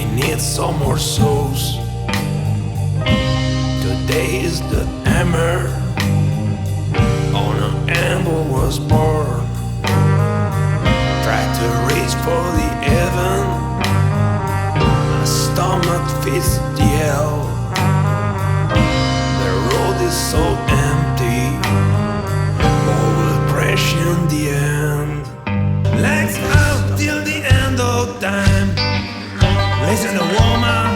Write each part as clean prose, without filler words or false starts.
She needs some more sauce. Today is the hammer on an anvil was born. Tried to reach for the heaven, my stomach fits the hell. The road is so empty, all will crash in the end. Legs out till the end of time. Listen to woman,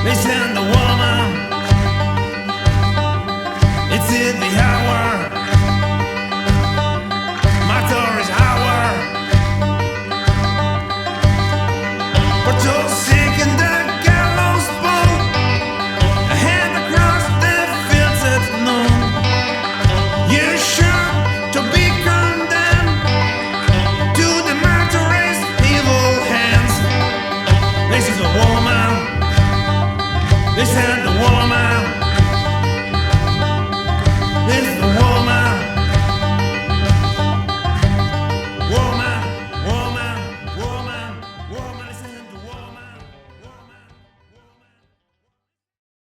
listen to woman. It's in the hour, my door is hour. But you're sick in the gallows pole, a hand across the fields at noon. You're sure to be condemned to the martyr's evil hands. This is a woman, listen to woman.